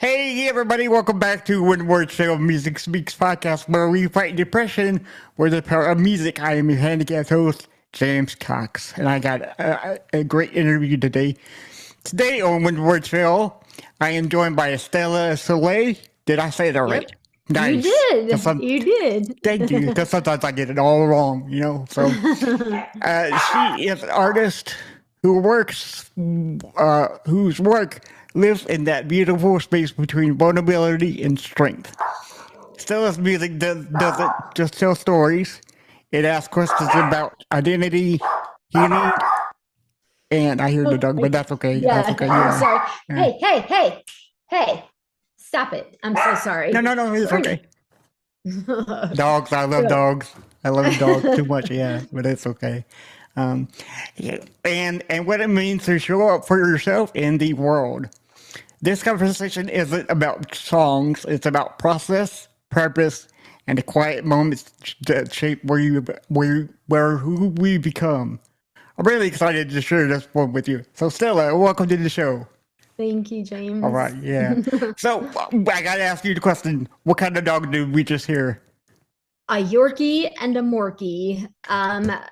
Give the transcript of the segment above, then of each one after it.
Hey everybody, welcome back to When Words Fail Music Speaks podcast, where we fight depression with the power of music. I am your handicapped host, James Cox, and I got a great interview today. Today on When Words Fail, I am joined by Stella Soleil. Did I say that Yep, right? you Nice. did. You did. Thank you, because sometimes I get it all wrong, So she is an artist who whose work lives in that beautiful space between vulnerability and strength. Stella's music doesn't just tell stories; it asks questions about identity, healing, and I hear the dog, but that's okay. That's Yeah, okay. I'm Yeah. sorry. Yeah. Hey, stop it. I'm so No, sorry. no, no. It's We're okay. Dogs. I love so dogs. I love dogs too much. Yeah, but it's okay. Um, yeah, and what it means to show up for yourself in the world. This conversation isn't about songs. It's about process, purpose, and the quiet moments that shape where who we become. I'm really excited to share this one with you. So Stella, welcome to the show. thank you, All right, James. yeah. So I gotta ask you the question: what kind of dog did we just hear? A Yorkie and a Morkie.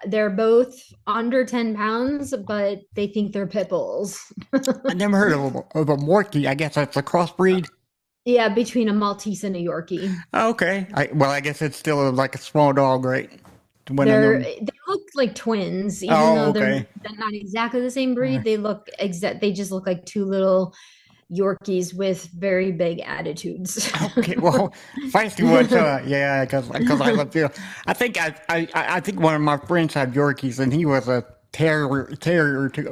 They're both under 10 pounds, but they think they're pit bulls. I never heard of a Morkie. I guess that's a crossbreed. Yeah, between a Maltese and a Yorkie. Okay. I guess it's still like a small dog, right? One of them. They look like twins, even Oh, though okay. they're not exactly the same Uh, breed. They just look like two little Yorkies with very big attitudes. Okay, well, feisty ones, yeah, because I love you. I think one of my friends had Yorkies, and he was a terrier too.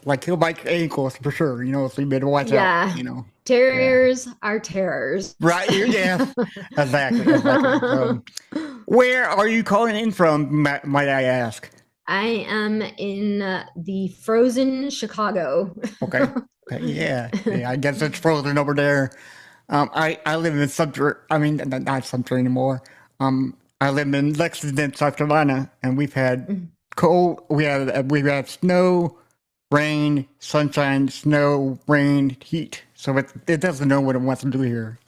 Like he'll bite your ankles for sure. So you better watch out. Yeah, Yeah. terriers are terrors. Right. Yeah. Exactly. So, where are you calling in from? Might I ask? I am in the frozen Chicago. Okay. Okay. Yeah. Yeah. I guess it's frozen over there. I live in Sumter. I mean, not Sumter anymore. I live in Lexington, South Carolina, and we've had cold. We've had snow, rain, sunshine, snow, rain, heat. So it doesn't know what it wants to do here.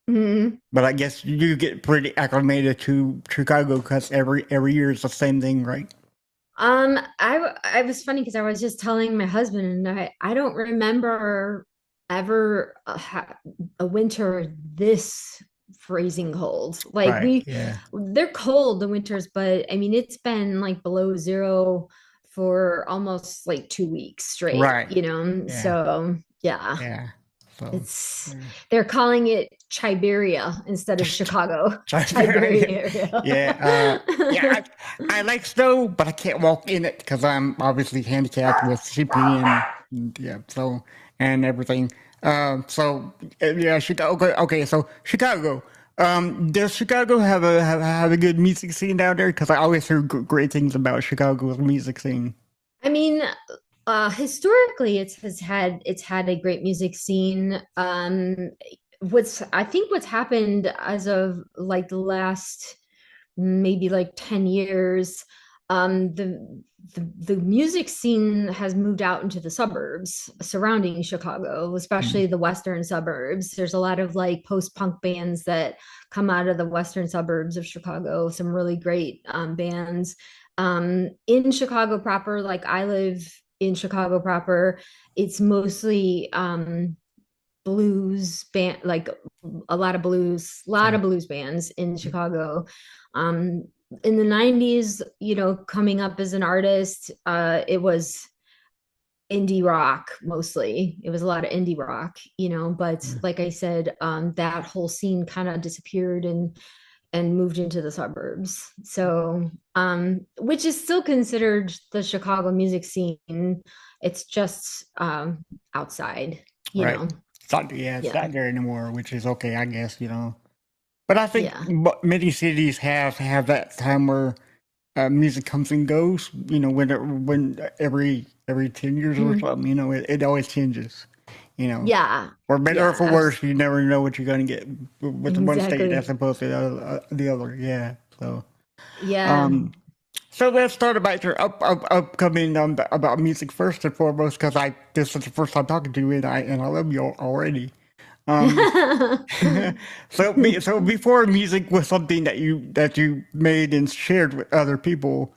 Mhm. But I guess you get pretty acclimated to Chicago because every year is the same thing, right? I was funny because I was just telling my husband, and I don't remember ever a winter this freezing cold. Like Right. Yeah. they're cold the winters, but I mean it's been like below zero for almost like 2 weeks straight, Right. Yeah. So yeah, Yeah. So. it's Yeah. they're calling it Chiberia instead of Chicago. Right. Chiberia Yeah. area. Yeah. I like snow, but I can't walk in it because I'm obviously handicapped with CP and yeah. So and everything. Yeah, Chicago. Okay. So Chicago. Does Chicago have a good music scene down there? Because I always hear great things about Chicago's music scene. I mean, historically, it's had a great music scene. What's happened as of like the last maybe like 10 years, the music scene has moved out into the suburbs surrounding Chicago, Mm. especially the western suburbs. There's a lot of like post-punk bands that come out of the western suburbs of Chicago, some really great bands. In Chicago proper, like I live in Chicago proper, it's mostly blues band, like a lot Okay. of blues bands in Chicago. Um, in the 90s, coming up as an artist, it was indie rock mostly. It was a lot of indie rock, but Mm. like I said, that whole scene kind of disappeared and moved into the suburbs. So, which is still considered the Chicago music scene. It's just outside, you Right. know. It's Yeah. not there anymore, which is okay, I guess. But I think Yeah. many cities have that time where music comes and goes. When every 10 years or Mhm. something. It always changes. You know, Yeah. for better or Yeah. for worse, you never know what you're gonna get with one state as Exactly. opposed to the other. Yeah. So, Yeah. um, So let's start about your upcoming about music first and foremost, because I this is the first time talking to you, and I love you already. Um, so before music was something that you made and shared with other people,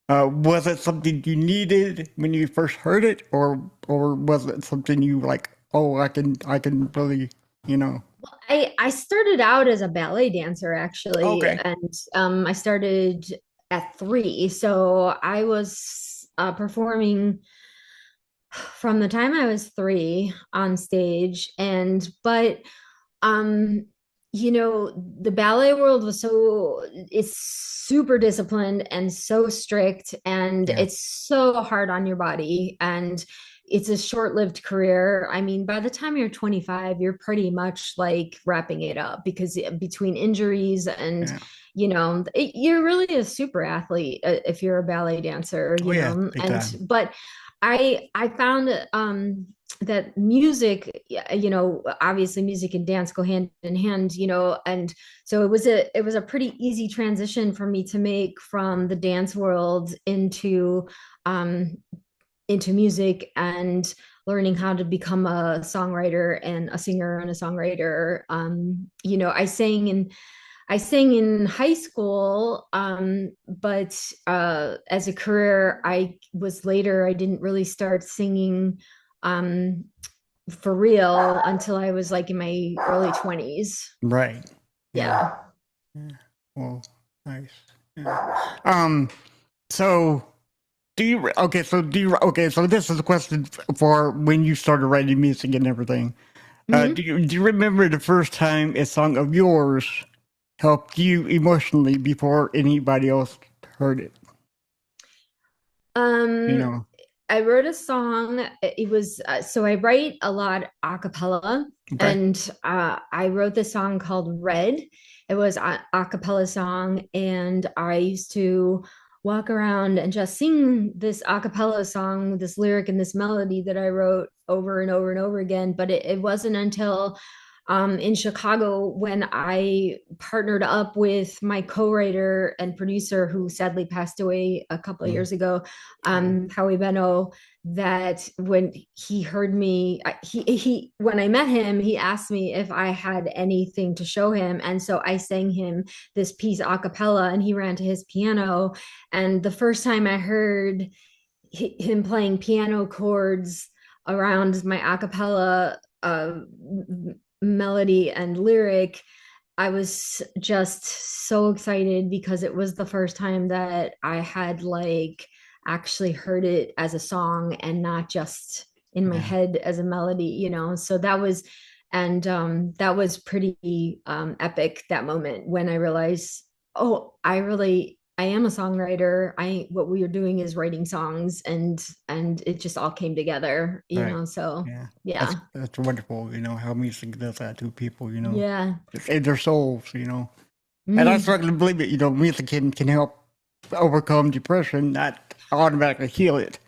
was it something you needed when you first heard it, or was it something you like? Oh, I can really, you know. I started out as a ballet dancer actually, Okay, and I started at 3. So I was performing from the time I was 3 on stage, and but um the ballet world was so it's super disciplined and so strict, and yeah, it's so hard on your body, and it's a short-lived career. I mean, by the time you're 25, you're pretty much like wrapping it up, because between injuries and yeah. you're really a super athlete if you're a ballet dancer, Oh yeah, big and time. but I found that music, obviously music and dance go hand in hand, and so it was a pretty easy transition for me to make from the dance world um into music, and learning how to become a songwriter and a singer and a songwriter. I sang in high school, but as a career, I didn't really start singing um, for real until I was like in my early 20s. Right. Yeah. Yeah. Yeah. Well, nice. Yeah. So do you okay? So do you okay? So this is a question for when you started writing music and everything. Mhm. Do you remember the first time a song of yours helped you emotionally before anybody else heard it? You Um, know. I wrote a song. It was so I write a lot a cappella, Okay. and I wrote this song called Red. It was a cappella song, and I used to walk around and just sing this a cappella song, this lyric and this melody that I wrote over and over and over again. But it wasn't until in Chicago when I partnered up with my co-writer and producer, who sadly passed away a couple of Mm. years ago, Oh, Howie Benno, that when he heard me, he when I met him, he asked me if I had anything to show him, and so I sang him this piece a cappella, and he ran to his piano, and the first time I heard him playing piano chords around my a cappella melody and lyric, I was just so excited, because it was the first time that I had like actually heard it as a song and not just in my yeah. head as a melody. So that was pretty epic, that moment when I realized, oh, I am a songwriter. I What we are doing is writing songs, and it just all came together. Right. So Yeah. yeah. That's wonderful. You know how music does that to people. You know, Yeah. it saves their souls. You know. And I Mm. struggle to believe it. You know, music can help overcome depression, not automatically heal it.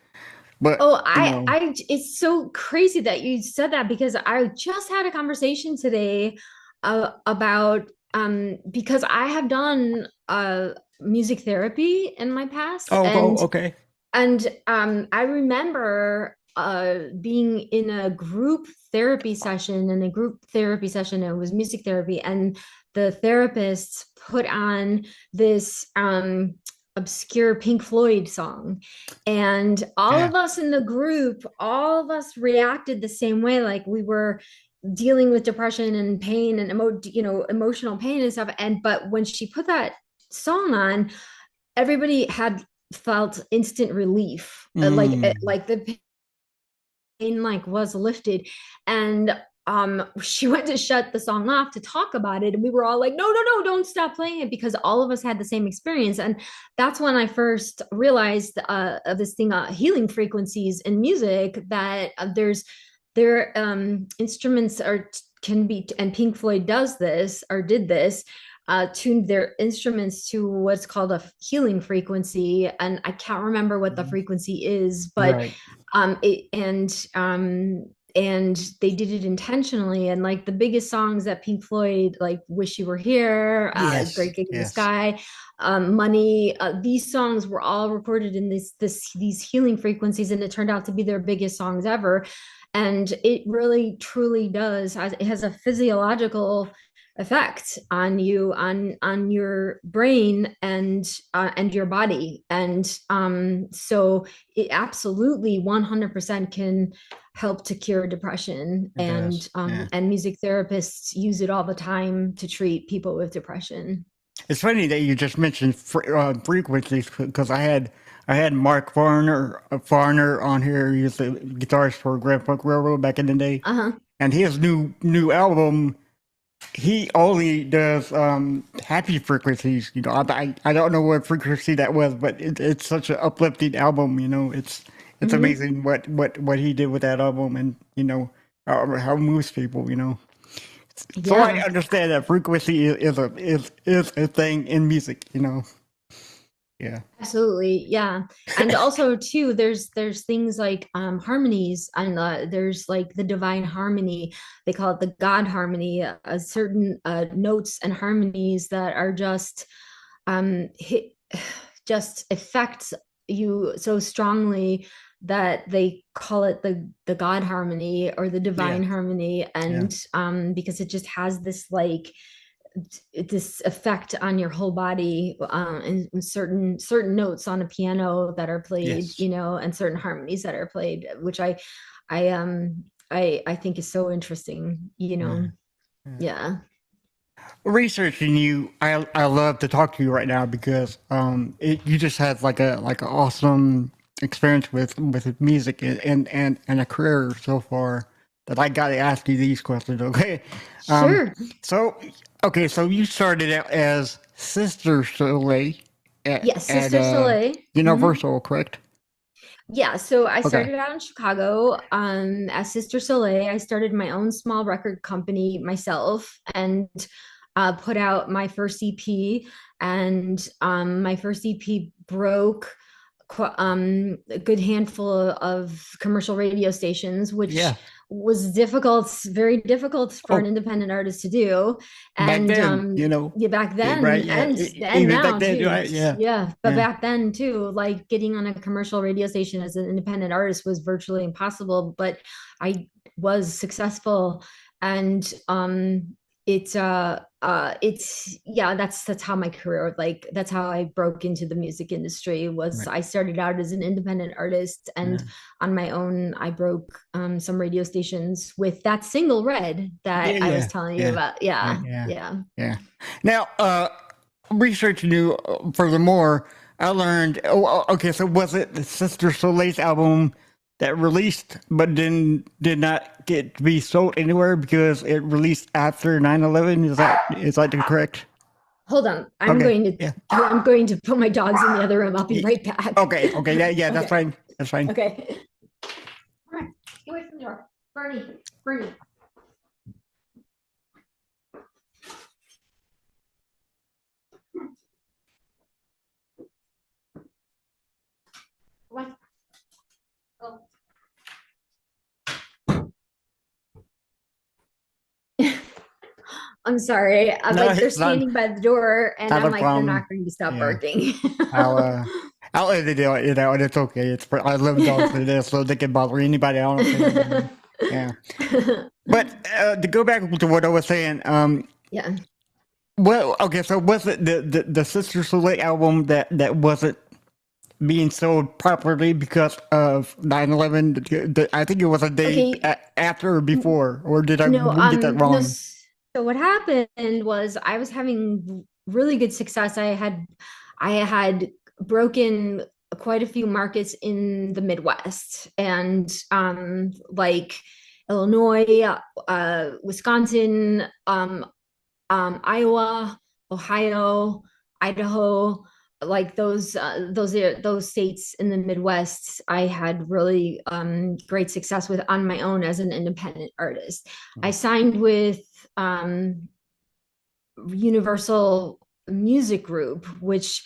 But Oh, you know, it's so crazy that you said that, because I just had a conversation today about because I have done music therapy in my past, oh, okay, and I remember being in a group therapy session, and the group therapy session, it was music therapy, and the therapists put on this obscure Pink Floyd song. And all yeah, of us in the group, all of us reacted the same way, like we were dealing with depression and pain and emotional pain and stuff. And but when she put that song on, everybody had felt instant relief, mm, like the pain like was lifted. And she went to shut the song off to talk about it, and we were all like, no, no, no, don't stop playing it, because all of us had the same experience. And that's when I first realized of this thing, healing frequencies in music, that there instruments are can be, and Pink Floyd does this, or did this, tuned their instruments to what's called a healing frequency, and I can't remember what the frequency is, but right, it and and they did it intentionally. And like the biggest songs that Pink Floyd, like "Wish You Were Here," Yes, "Great Gig in the yes, Sky," "Money," these songs were all recorded in these healing frequencies, and it turned out to be their biggest songs ever. And it really truly does. It has a physiological effect on you, on your brain and your body. And so it absolutely 100% can help to cure depression. it does. Yeah. And music therapists use it all the time to treat people with depression. It's funny that you just mentioned frequencies because I had Mark Farner on here. He was the guitarist for Grand Funk Railroad back in the day, Uh-huh. and his new album, he only does happy frequencies. You know, I don't know what frequency that was, but it's such an uplifting album. You know, it's Mm-hmm. amazing what he did with that album, and you know how it moves people. You know. So I Yeah. understand that frequency is a thing in music, you know. Yeah. Absolutely, yeah. And also too, there's things like harmonies, and there's like the divine harmony. They call it the God harmony. Certain notes and harmonies that are just hit, just affect you so strongly that they call it the God harmony or the Yeah. divine harmony. Yeah. And because it just has this effect on your whole body, and certain notes on a piano that are played, Yes. and certain harmonies that are played, which I think is so interesting. Yeah. Yeah. Yeah. Researching you, I love to talk to you right now because you just had like an awesome experience with music and a career so far that I got to ask you these questions. Okay. Um. Sure. So okay. So you started out as Sister Soleil Yes, at Sister Soleil. Hmm. Universal, correct? Yeah, so I Okay. started out in Chicago as Sister Soleil. I started my own small record company myself, and put out my first EP. And my first EP broke a good handful of commercial radio stations, which Yeah. was difficult, very difficult for an Oh, independent artist to do. back And then, you know, yeah, back right? then, Yeah, and even back now then, too. right? Yeah, Yeah, but yeah, back then too, like getting on a commercial radio station as an independent artist was virtually impossible. But I was successful. And it's yeah, that's how my career, like that's how I broke into the music industry. Was right. I started out as an independent artist, and Yeah, on my own I broke some radio stations with that single Red that yeah, I was yeah, telling you yeah, about. right, Yeah, yeah, yeah. yeah. Now, researching you furthermore, I learned. Oh, okay, so was it the Sister Soleil's album that released, but then did not get to be sold anywhere because it released after 9/11? Is that correct? Hold on, Okay, yeah. I'm going to put my dogs in the other room. I'll be right back. Okay, okay, yeah, yeah, that's Okay, fine. That's fine. okay. All right, get away from the door. Bernie, Bernie. Come on. Go. I'm sorry. I'm No, like, they're it's not standing by the door, and not I'm a like, they're problem. not going to stop Yeah. barking. I'll uh I'll edit it out. It's okay. I love dogs to death, so they can bother anybody. I don't care. You know? Yeah. But to go back to what I was saying, Yeah. well, okay. So was it the Sister Soleil album that wasn't being sold properly because of 9/11? I think it was a day Okay. after or before, or did I No, get that no. wrong? So what happened was I was having really good success. I had broken quite a few markets in the Midwest, and like Illinois, Wisconsin, Iowa, Ohio, Idaho, like those states in the Midwest. I had really great success with on my own as an independent artist. I signed with Universal Music Group, which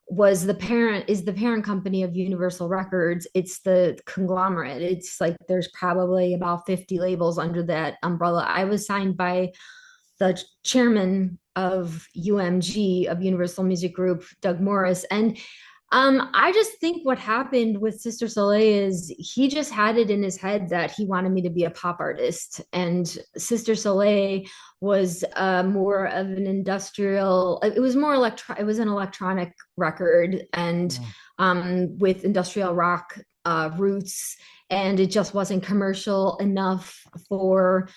is the parent company of Universal Records. It's the conglomerate. It's like there's probably about 50 labels under that umbrella. I was signed by the chairman of UMG, of Universal Music Group, Doug Morris. And I just think what happened with Sister Soleil is he just had it in his head that he wanted me to be a pop artist. And Sister Soleil was more of an industrial, it was more it was an electronic record, and Yeah. with industrial rock roots. And it just wasn't commercial enough for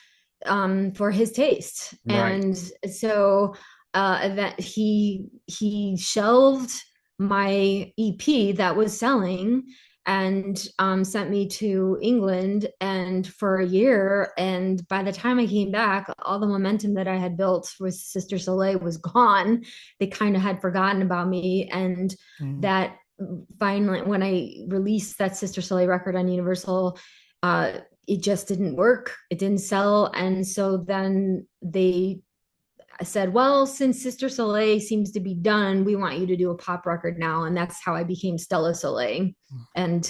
his taste. Right. And so that he shelved my EP that was selling, and sent me to England and for a year. And by the time I came back, all the momentum that I had built with Sister Soleil was gone. They kind of had forgotten about me. And Mm. that finally, when I released that Sister Soleil record on Universal, it just didn't work. It didn't sell. And so then they said, well, since Sister Soleil seems to be done, we want you to do a pop record now. And that's how I became Stella Soleil. And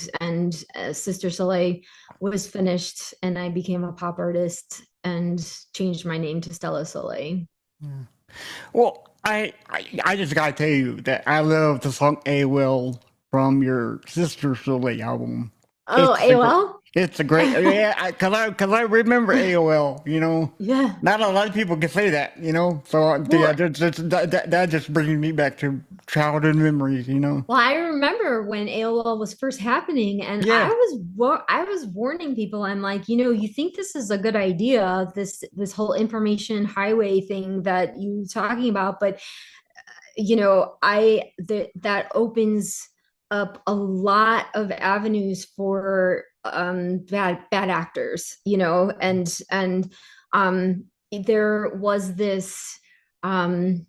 Sister Soleil was finished, and I became a pop artist and changed my name to Stella Soleil. Yeah. Well, I just gotta tell you that I love the song "AOL" from your Sister Soleil album. Oh, It's a great, AOL? it's a great, yeah. Cause I remember AOL. Yeah. Not a lot of people can say that. So yeah, Well, that just brings me back to childhood memories. Well, I remember when AOL was first happening, and Yeah. I was warning people. I'm like, you think this is a good idea, this whole information highway thing that you talking about, but that opens up a lot of avenues for bad actors, and there was this um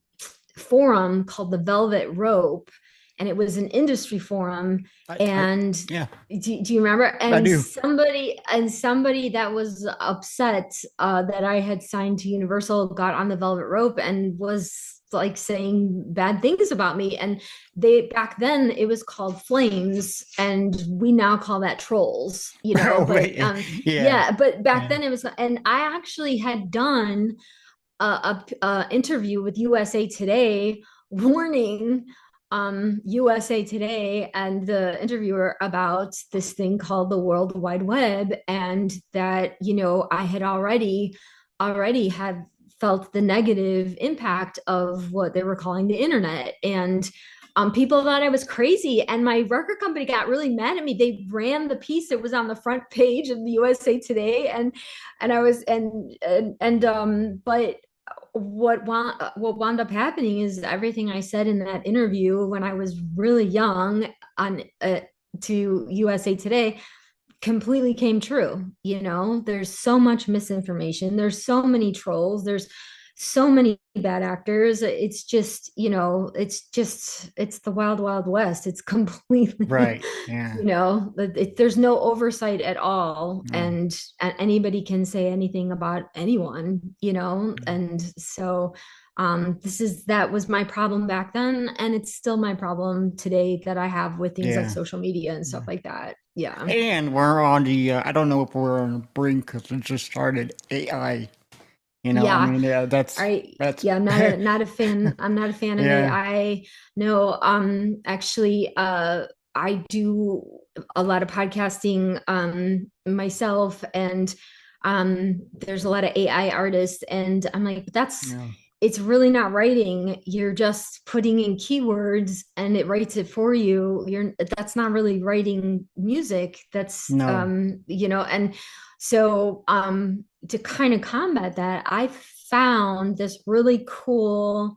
forum called the Velvet Rope, and it was an industry forum. I And yeah, do you remember? I And do. somebody that was upset that I had signed to Universal got on the Velvet Rope and was like saying bad things about me. And they back then it was called Flames, and we now call that trolls, Oh but wait, yeah, yeah, but back yeah. then it was. And I actually had done a interview with USA Today warning USA Today and the interviewer about this thing called the World Wide Web, and that I had already had felt the negative impact of what they were calling the internet. And people thought I was crazy, and my record company got really mad at me. They ran the piece; it was on the front page of the USA Today, and I was but what wound up happening is everything I said in that interview when I was really young on to USA Today completely came true. There's so much misinformation, there's so many trolls, there's so many bad actors. It's the wild wild west. It's completely, Right, yeah. there's no oversight at all, No. and anybody can say anything about anyone. And so that was my problem back then, and it's still my problem today that I have with things like Yeah. social media and stuff Yeah. like that. Yeah. And we're on the, I don't know if we're on the brink because it just started AI. I Yeah. mean, yeah, that's, Yeah, I'm not a fan. I'm not a fan of yeah, AI. No, actually, I do a lot of podcasting myself, and there's a lot of AI artists, and I'm like, yeah, it's really not writing. You're just putting in keywords and it writes it for you. That's not really writing music. That's no, and so to kind of combat that, I found this really cool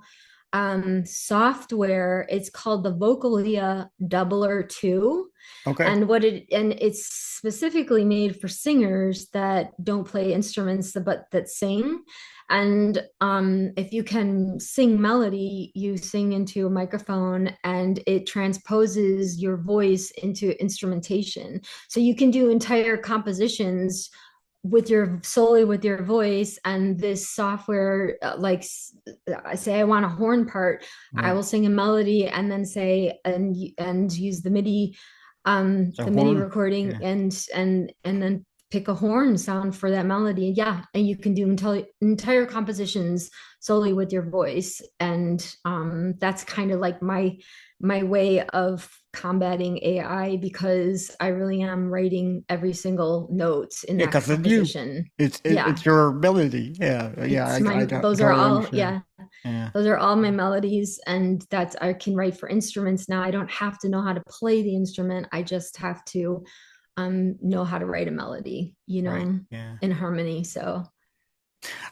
software. It's called the Vocalia Doubler 2. okay, And it's specifically made for singers that don't play instruments but that sing. And if you can sing melody, you sing into a microphone, and it transposes your voice into instrumentation. So you can do entire compositions solely with your voice, and this software say I want a horn part, I Right. will sing a melody and then say and use The the MIDI horn. recording Yeah. and then pick a horn sound for that melody. Yeah, and you can do entire compositions solely with your voice, and that's kind of like my way of combating AI, because I really am writing every single note in Yeah, that because it's you. composition. It's Yeah, your ability. Yeah. Yeah. it's my, I those are totally all, understand. yeah, Yeah. those are all my melodies, and that's, I can write for instruments now. I don't have to know how to play the instrument. I just have to know how to write a melody, Right. Yeah. in harmony. So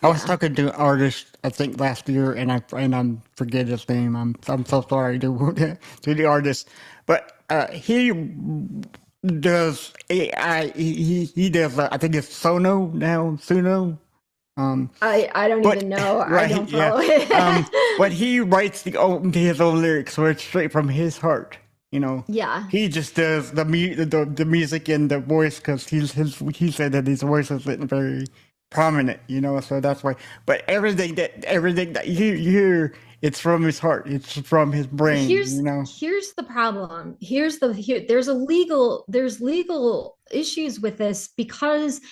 I was yeah. talking to an artist I think last year, and I'm forget his name. I'm so sorry to to the artist, but he does AI. He does. I think it's Sono now. Suno. Um, I don't but even know. I right, don't yeah. follow it. But he writes his own lyrics, so it's straight from his heart. You know, Yeah. he just does the music and the voice because he said that his voice isn't very prominent. You know, so that's why. But everything that you hear, it's from his heart. It's from his brain. You know. Here's the problem. There's legal issues with this, because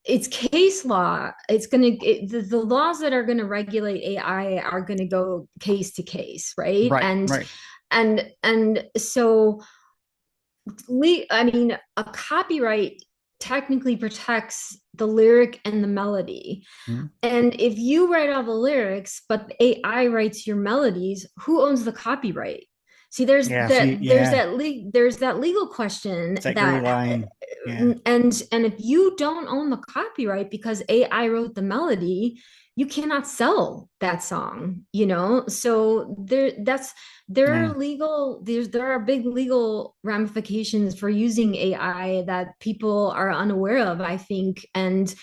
it's case law. The laws that are going to regulate AI are going to go case to case, right? Right. Right. And so I mean, a copyright technically protects the lyric and the melody. Mhm. And if you write all the lyrics, but AI writes your melodies, who owns the copyright? See, Yeah. See. Yeah. there's that legal question It's that gray that, line. Yeah. and if you don't own the copyright because AI wrote the melody, you cannot sell that song, So Yeah. there are big legal ramifications for using AI that people are unaware of, I think. And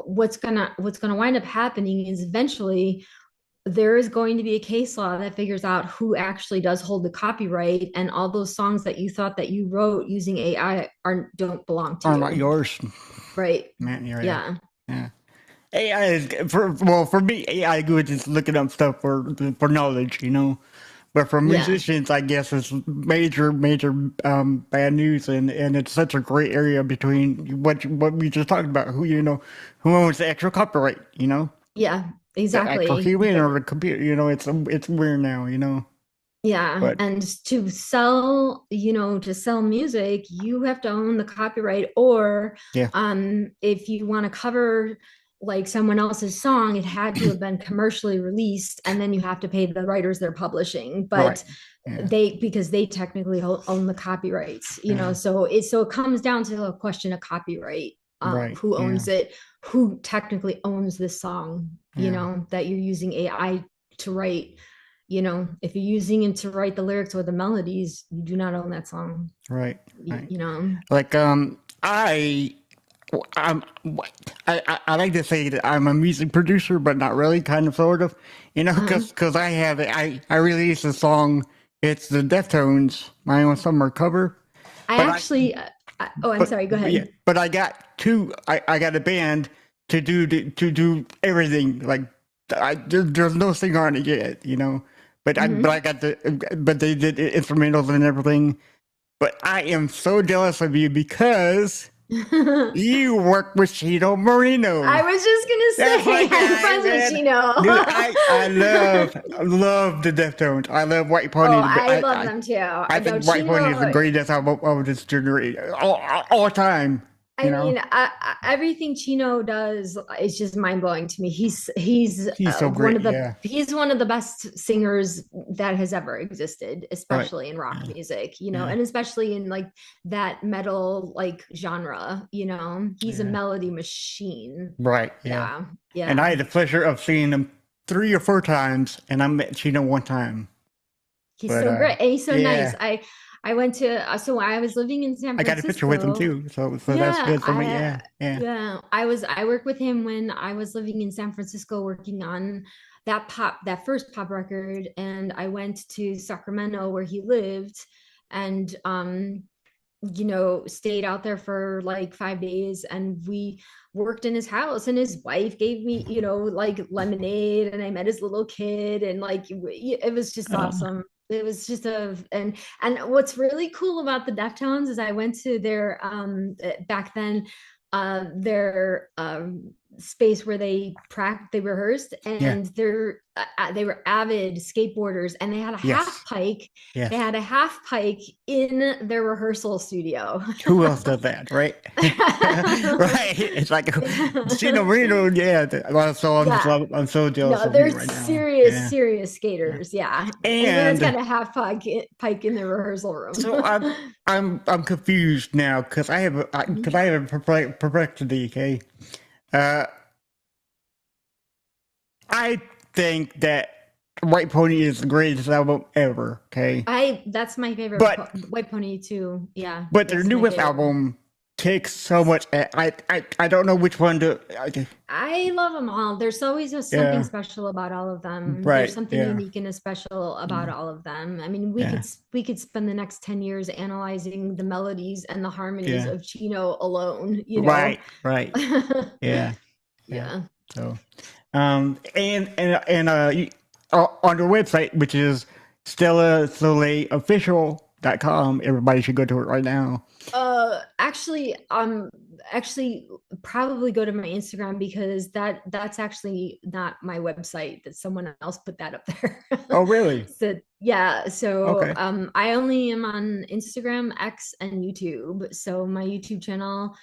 what's gonna wind up happening is eventually there is going to be a case law that figures out who actually does hold the copyright, and all those songs that you thought that you wrote using AI don't belong to Are not you. yours, Right. man. Yeah. Yeah. Yeah. AI is for me. AI good is looking up stuff for knowledge, you know. But for Yeah. musicians, I guess it's major bad news, and it's such a gray area between what we just talked about. Who owns the actual copyright? You know, Yeah. the actual Exactly. human or the computer. You know, it's weird now. You know, Yeah, but and to sell music, you have to own the copyright. Or yeah, if you want to cover like someone else's song, it had to have been commercially released, and then you have to pay the writers they're publishing. right, But yeah, because they technically own the copyrights, yeah, so it comes down to a question of copyright. right, Who yeah, owns it? Who technically owns this song, yeah, that you're using AI to write? If you're using it to write the lyrics or the melodies, you do not own that song. right, you, right. you know Like I'm I like to say that I'm a music producer, but not really, kind of, sort of, uh-huh. because I released a song. It's the Deftones, my own summer cover, I but I actually oh, I'm sorry, go yeah, ahead. but I got two. I got a band to do everything. Like there's no singer on it yet, you know. But I Hmm. got but they did instrumentals and everything. But I am so jealous of you because you work with Chino I Marino. was just gonna That's my say I'm guy, friends with man. Chino. Dude, I love the Deftones. I love White Oh, Pony. I love them too. I I know think White Pony is the Chino. greatest album of this generation, all time. I You know, mean, everything Chino does is just mind blowing to me. He's he's so great. Yeah, he's one of the best singers that has ever existed, right. especially in rock Yeah, music, yeah, and especially in like that metal like genre. He's a yeah. melody machine. Right. Yeah. Yeah, And I yeah. had the pleasure of seeing him 3 or 4 times, and I met Chino one time. He's But so great and he's so nice. yeah, I went to so I was living in San I got a picture with him Francisco. too. So that's Yeah, good for me. Yeah, yeah. I worked with him when I was living in San Francisco working on that first pop record, and I went to Sacramento where he lived, and stayed out there for like 5 days, and we worked in his house, and his wife gave me, like lemonade, and I met his little kid, and like it was just Uh, awesome. It was just and what's really cool about the Deftones is I went to their back then their space where they rehearsed, yeah. and they were avid skateboarders, and they had a half Yes. pike. They Yes. had a half pike in their rehearsal studio. Who else does that, right? Right. It's like Chino Reno. Yeah. Well, so Yeah. I'm so jealous No, of you they're right now. serious, Yeah. serious Yeah. skaters. Yeah. Everyone's And got a half pike in the rehearsal room. so I'm confused now because I have a perplexity. Okay. Uh, I think that White Pony is the greatest album ever. Okay. That's my favorite But White Pony too. Yeah, their that's my newest favorite one. album takes so much. I don't know which one to. I love them all. There's always something Yeah. special about all of them. There's Right. something Yeah. unique and special about Yeah. all of them. I mean, Yeah. we could spend the next 10 years analyzing the melodies and the harmonies Yeah. of Chino alone, Right. Right. Yeah. Yeah. Yeah. So, on their website, which is StellaSoleilOfficial.com, everybody should go to it right now. Actually probably go to my Instagram, because that's actually not my website. That someone else put that up there. Oh, really? So yeah, so Okay. I only am on Instagram, X, and YouTube. So my YouTube channel,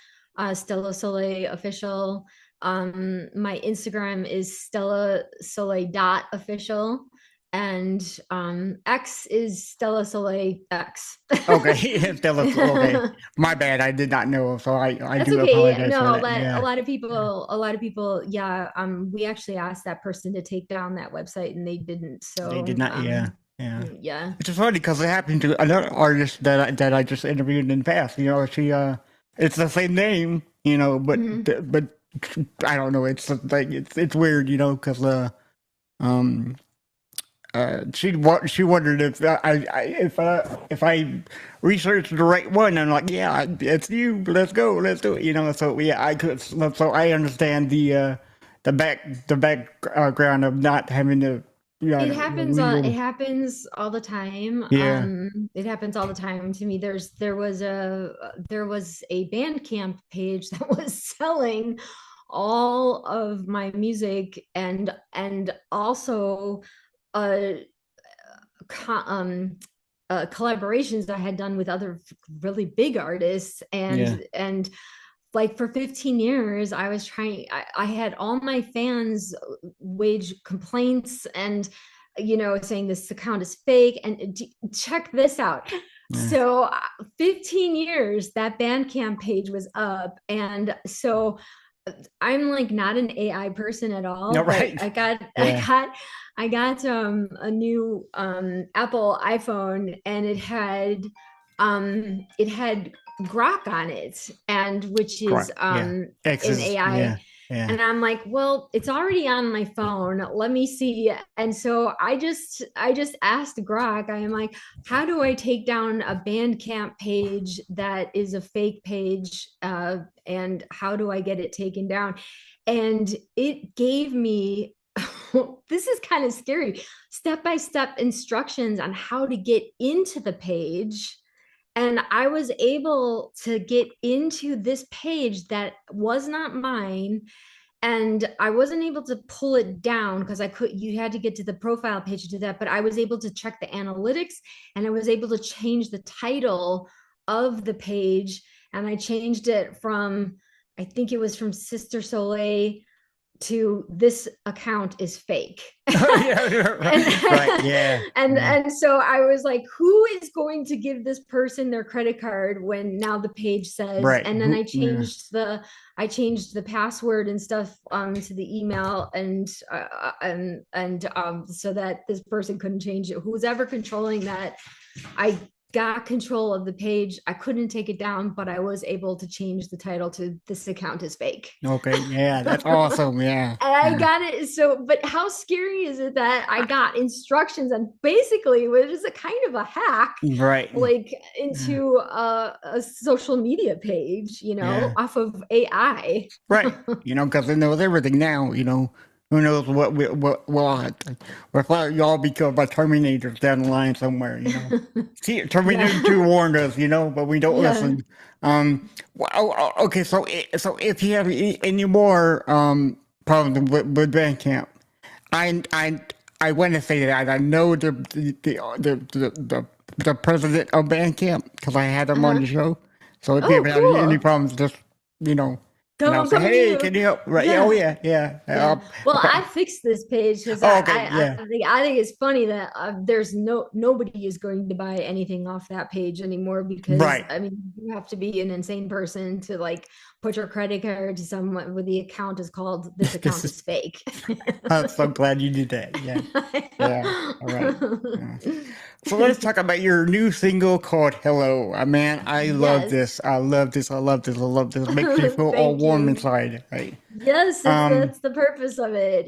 Stella Soleil Official. My Instagram is Stella Soleil official, and X is Stella Soleil X. Okay. Okay. My bad. I did not know. So I That's do okay. apologize for No, that. Yeah. Yeah. a lot of people, yeah. We actually asked that person to take down that website, and they didn't. They did So, not. Yeah. Yeah. yeah. Which is funny because it happened to another artist that I just interviewed in the past. It's the same name, Mhm. but I don't know. It's like it's weird, because um she wondered if I researched the right one. I'm like, yeah, it's you. Let's go. Let's do it. So yeah, I could. So I understand the background of not having to, It real. happens all the time. Yeah. It happens all the time to me. There was a Bandcamp page that was selling all of my music, and also uh co- um collaborations I had done with other really big artists, Yeah. and like for 15 years I had all my fans wage complaints, and saying this account is fake, and check this out. Yeah. So 15 years that Bandcamp page was up, and so I'm like not an AI person at all, No, but right. Yeah. I got a new Apple iPhone, and it had Grok on it, and which is Correct. Yeah. an X's. Yeah. AI. Yeah. And I'm like, well, it's already on my phone. Let me see. And so I just asked Grok. I am like, how do I take down a Bandcamp page that is a fake page? And how do I get it taken down? And it gave me this is kind of scary, step by step instructions on how to get into the page. And I was able to get into this page that was not mine, and I wasn't able to pull it down because you had to get to the profile page to do that, but I was able to check the analytics, and I was able to change the title of the page, and I changed it from, I think it was from Sister Soleil to this account is fake. Yeah. and Right. Yeah. Yeah. and so I was like, who is going to give this person their credit card when now the page says, Right. and then Yeah. I changed the password and stuff to the email, and so that this person couldn't change it. Who's ever controlling that, I got control of the page. I couldn't take it down, but I was able to change the title to "This Account is Fake." Okay, yeah, that's And awesome. Yeah, I yeah, got it. So, but how scary is it that I got instructions and basically it was a kind of a hack, right. like Yeah, into a social media page, yeah, off of AI. right. Because it knows everything now. Who knows what will before y'all become a Terminator down the line somewhere. See, Terminator Yeah. 2 warned us. But we don't Yeah. listen. Okay. So if you have any more problems with Bandcamp, I I I want to say that I know the president of Bandcamp because I had him on Uh-huh. the show. So if you Oh, ever have any cool. problems, just you know, and I'll Come say, come to hey, you. can you help? Right? Yeah, oh Yeah. yeah, yeah. Yeah. Well, I fixed this page because Oh, okay, yeah, I think it's funny that there's nobody is going to buy anything off that page anymore because right. I mean you have to be an insane person to like put your credit card to someone with the account is called "This This account is. is fake." I'm so glad you did that. Yeah, yeah. All right. Yeah. So let's talk about your new single called "Hello." Man, I love Yes. this. I love this. I love this. I love this. It makes me feel all Thank warm you. inside. Right. Yes, Um. that's the purpose of it.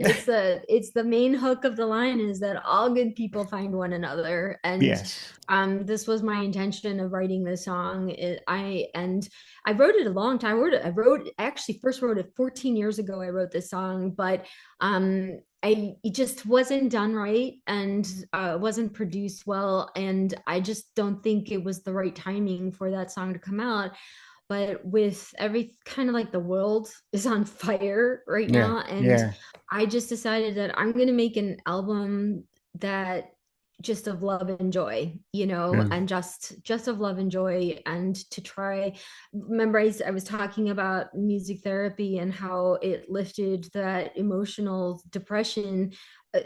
It's the main hook of the line is that all good people find one another. And Yes. this was my intention of writing this song. I wrote it a long time. I actually first wrote it 14 years ago. I wrote this song, but it just wasn't done right and wasn't produced well. And I just don't think it was the right timing for that song to come out, but with every kind of like the world is on fire right Yeah. now, and Yeah. I just decided that I'm going to make an album that just of love and joy, Yeah. and just of love and joy, and to try. Remember, I was talking about music therapy and how it lifted that emotional depression,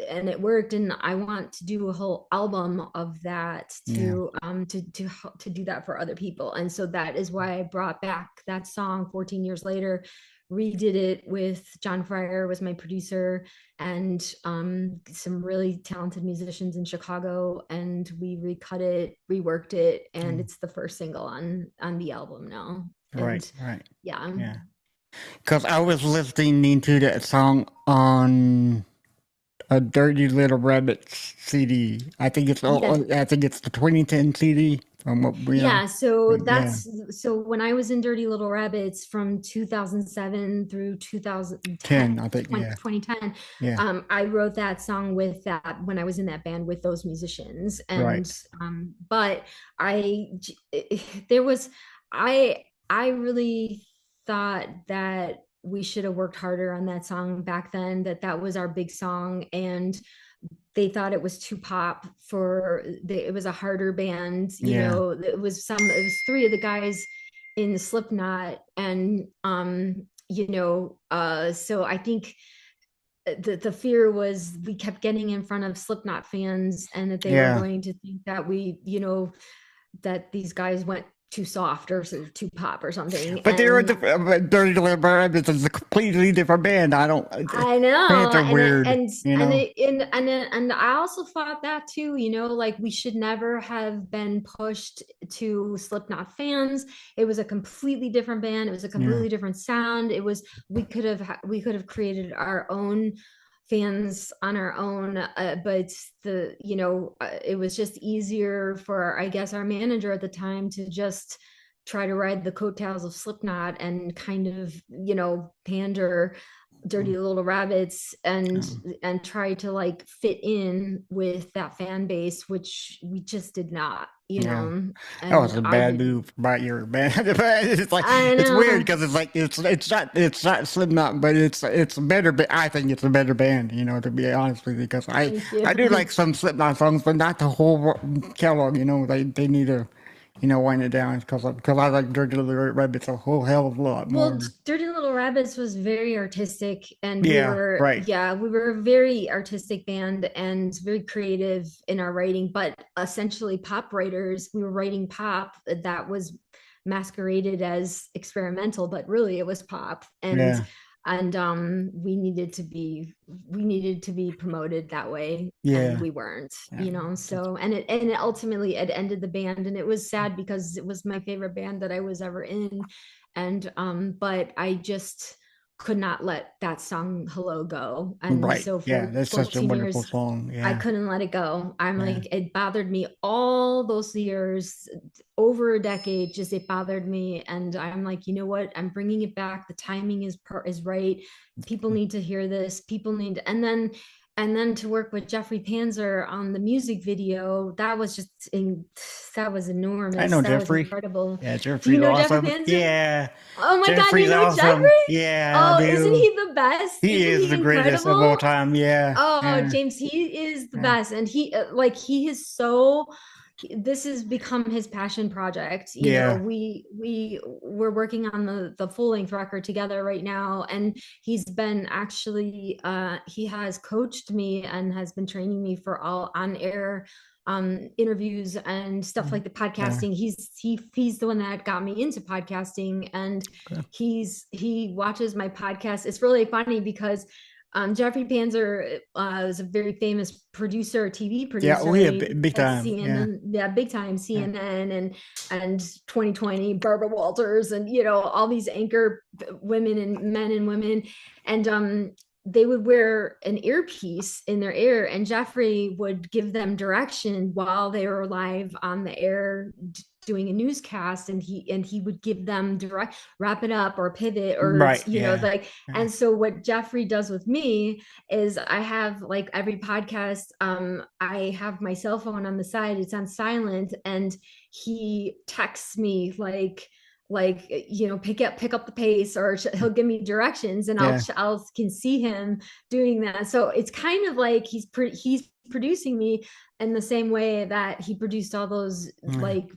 and it worked, and I want to do a whole album of that Yeah. to do that for other people. And so that is why I brought back that song 14 years later, redid it with John Fryer was my producer, and some really talented musicians in Chicago, and we recut it, reworked it, and Mm. it's the first single on the album now. Right. And Right. yeah. Yeah. Because I was listening to that song on a Dirty Little Rabbits CD. Yeah. I think it's the 2010 CD. From what we know. Yeah, so Yeah. so when I was in Dirty Little Rabbits from 2007 through 2010, 10. I think. Yeah. 2010, Yeah. I wrote that song with that when I was in that band with those musicians. Right. And but I there was I really thought that we should have worked harder on that song back then, that was our big song, and they thought it was too pop it was a harder band, Yeah. it was three of the guys in Slipknot, and so I think the fear was we kept getting in front of Slipknot fans and that they were Yeah. going to think that that these guys went too soft or too pop or something. But they were And the Dirty Little Rabbits is a completely different band. I don't. I Fans know, are weird. and I also thought that too. Like we should never have been pushed to Slipknot fans. It was a completely different band. It was a Yeah. completely different sound. It was we could have created our own fans on our own, but it was just easier for, I guess, our manager at the time to just try to ride the coattails of Slipknot and kind of pander Dirty Little Rabbits Um, and try to like fit in with that fan base, which we just did not, yeah. That was and a I bad didn't. move by your band. It's like I it's weird know. because it's like it's not Slipknot, but it's a better. I think it's a better band. To be honest with you, because Thank I do like you. some Slipknot songs, but not the whole catalog. They need to wind it down because I like Dirty Little Rabbits a whole hell of a lot Well, more. Dirty Little Rabbits was very artistic, and Yeah. Right. we were a very artistic band and very creative in our writing, but essentially pop writers. We were writing pop that was masqueraded as experimental, but really it was pop. And Yeah. we needed to be promoted that way, and Yeah. we weren't, Yeah. so and it ultimately it ended the band, and it was sad because it was my favorite band that I was ever in. And but I just could not let that song Hello go. And Right. so Yeah. for That's such a 14 wonderful years song. I Yeah. couldn't let it go. I'm Yeah. like, it bothered me all those years, over a decade, just it bothered me. And I'm like, you know what? I'm bringing it back. The timing is right. People need to hear this. People need to, and then to work with Jeffrey Panzer on the music video, that was I enormous. know That was Jeffrey. incredible. Yeah, Do you Jeffrey's know Jeffrey awesome. Panzer? Yeah. Oh my God, you Jeffrey's know awesome. Jeffrey? Yeah, I Oh, isn't do. he the best? He Isn't is he the greatest of all incredible? time. Yeah. Oh, Yeah. James, he is the Yeah. best. And he is this has become his passion project. Yeah. We're working on the full length record together right now. And he's been actually, he has coached me and has been training me for all on air interviews and stuff like the Yeah. podcasting. He's the one that got me into podcasting, and Okay. he watches my podcast. It's really funny because Jeffrey Panzer was a very famous producer, TV Yeah. producer We have big at time. Yeah. CNN, yeah, big time Yeah. CNN and 2020, Barbara Walters, and all these anchor women and men and women, and they would wear an earpiece in their ear, and Jeffrey would give them direction while they were live on the air doing a newscast, and he would give them direct, wrap it up or pivot, or Right. Yeah. like. Yeah. And so what Jeffrey does with me is, I have, like, every podcast, I have my cell phone on the side, it's on silent, and he texts me pick up the pace, or he'll give me directions, and Yeah. I'll can see him doing that. So it's kind of like he's producing me in the same way that he produced all those, Yeah. like,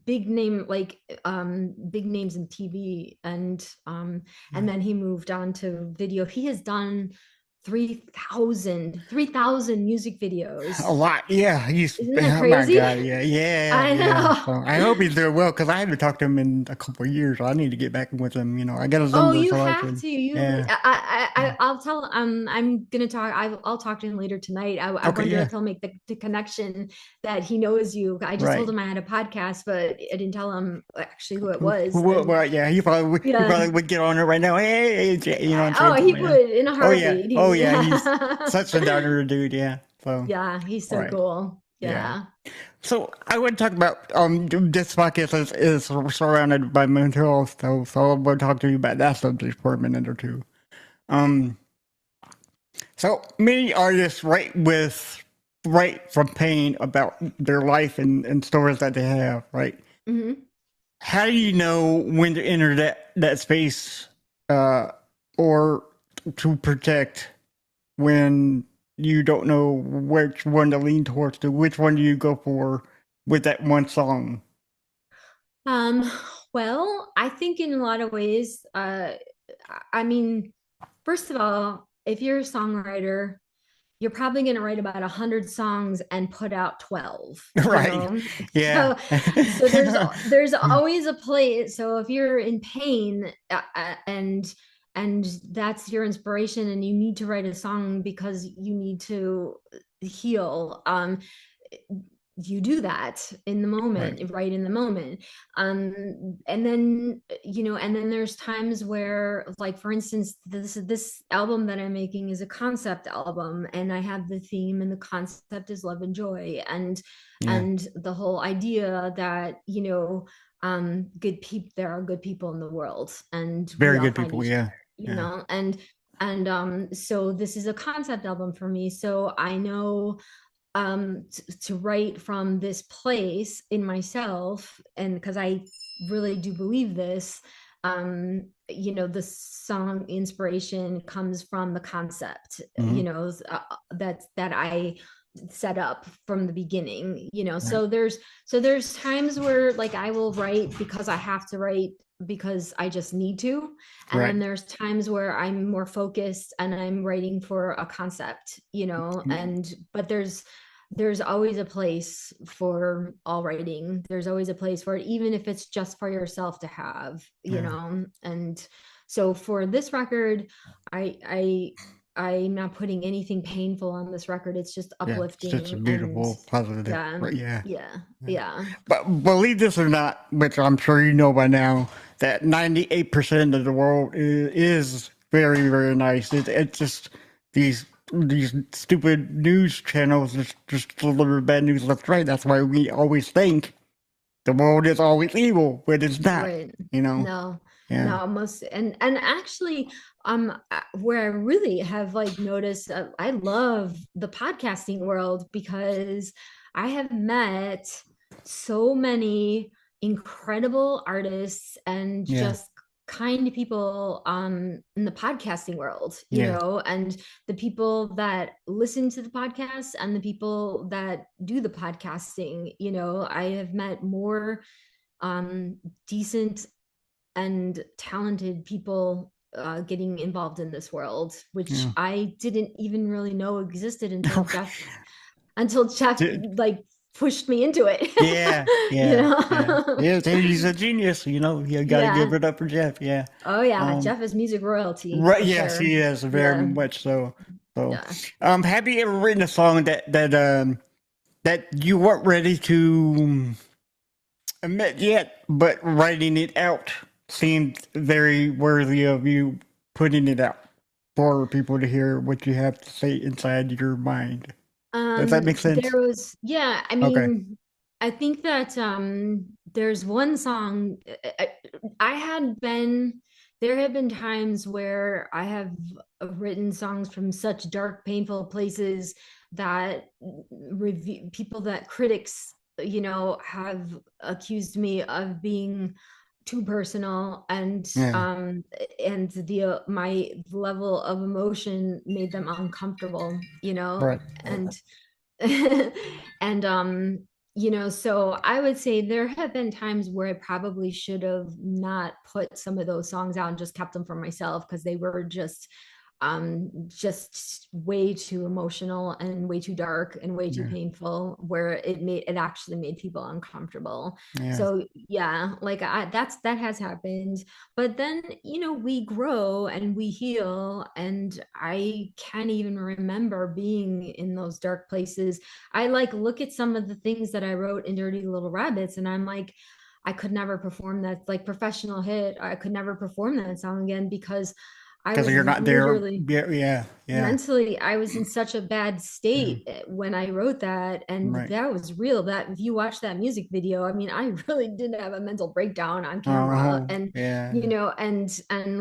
big names in TV, and then he moved on to video. He has done 3,000 music A videos. lot. Yeah. He's, Isn't that oh my crazy? God. Yeah. Yeah. I Yeah. know. So I hope he's doing well because I haven't talked to him in a couple of years. So I need to get back with him. I got his Oh, number you so I have can. to. You, Yeah. Yeah. I'll tell. I'm gonna talk. I'll talk to him later tonight. I Okay. wonder Yeah. if he'll make the connection that he knows you. I just told Right. him I had a podcast, but I didn't tell him actually who it was. Well, And well, yeah, he yeah, probably would get on it right now. Hey, and oh, say, he yeah. would in a Oh yeah, heartbeat. oh yeah, he's such a downer dude. Yeah. So, Yeah, he's all so right. cool. Yeah. Yeah. So I would talk about this podcast is surrounded by mental health. So I will talk to you about that subject for a minute or two. Um. So many artists write from pain about their life and stories that they have. Right. Hmm. How do you know when to enter that space, uh, or to protect when you don't know which one to lean towards? To which one do you go for with that one song? Um, well, I think in a lot of ways, I mean, first of all, if you're a songwriter, you're probably going to write about 100 songs and put out 12, Right? Yeah. so there's always a place. So if you're in pain, and that's your inspiration, and you need to write a song because you need to heal, you do that in the Right. moment, right in the moment. And then there's times where, like, for instance, this album that I'm making is a concept album, and I have the theme, and the concept is love and joy, Yeah. and the whole idea that, good people, there are good people in the world, and we Very all good find people. each Yeah. other, Yeah. and so this is a concept album for me, so I know, to write from this place in myself, and because I really do believe this, the song inspiration comes from the concept, Hmm. that I set up from the beginning, Right. so there's times where, like, I will write because I have to write, because I just need to. And Right. then there's times where I'm more focused and I'm writing for a concept, but there's always a place for all writing. There's always a place for it, even if it's just for yourself to have, Yeah. and So for this record, I I'm not putting anything painful on this record. It's just Yeah, it's just a uplifting and beautiful, positive. yeah, Right? Yeah. yeah, Yeah. yeah. But believe this or not, which I'm sure you know by now, that 98% of the world is very, very nice. It's just these these stupid news channels just deliver bad news left right. That's why we always think the world is always evil, but it's not. Right. You know? No, Yeah. no, most and actually, where I really have like noticed, I love the podcasting world because I have met so many incredible artists and Yeah. just kind people in the podcasting world, you Yeah. know, and the people that listen to the podcast and the people that do the podcasting, you know, I have met more um, decent and talented people getting involved in this world, which Yeah. I didn't even really know existed until Jeff like pushed me into it. Yeah, You yeah, yeah. know? Yeah, he's a genius, you know. You got to give Yeah. it up for Jeff. Yeah. Oh yeah, Um, Jeff is music royalty right. for Yes, sure. he is very Yeah. much so. So, Yeah. have you ever written a song that you weren't ready to admit yet, but writing it out seemed very worthy of you putting it out for people to hear what you have to say inside your mind? Does that make sense? There was, yeah, I Okay. mean, I think that there's one song I had been there have been times where I have written songs from such dark, painful places that people that critics, you know, have accused me of being too personal Yeah. and the my level of emotion made them uncomfortable, you know, Right. and and you know, so I would say there have been times where I probably should have not put some of those songs out and just kept them for myself because they were just way too emotional and way too dark and way too Yeah. painful where it actually made people uncomfortable. Yeah. So yeah, like that has happened, but then you know we grow and we heal, and I can't even remember being in those dark places. I like look at some of the things that I wrote in Dirty Little Rabbits and I'm like, I could never perform that, like Professional Hit, I could never perform that song again because I Because was you're not there. literally Yeah. Yeah. Yeah. mentally, I was in such a bad Yeah. state when I wrote that, and Right. that was real. That if you watch that music video, I mean, I really did have a mental breakdown on camera, Oh, and you yeah. know, and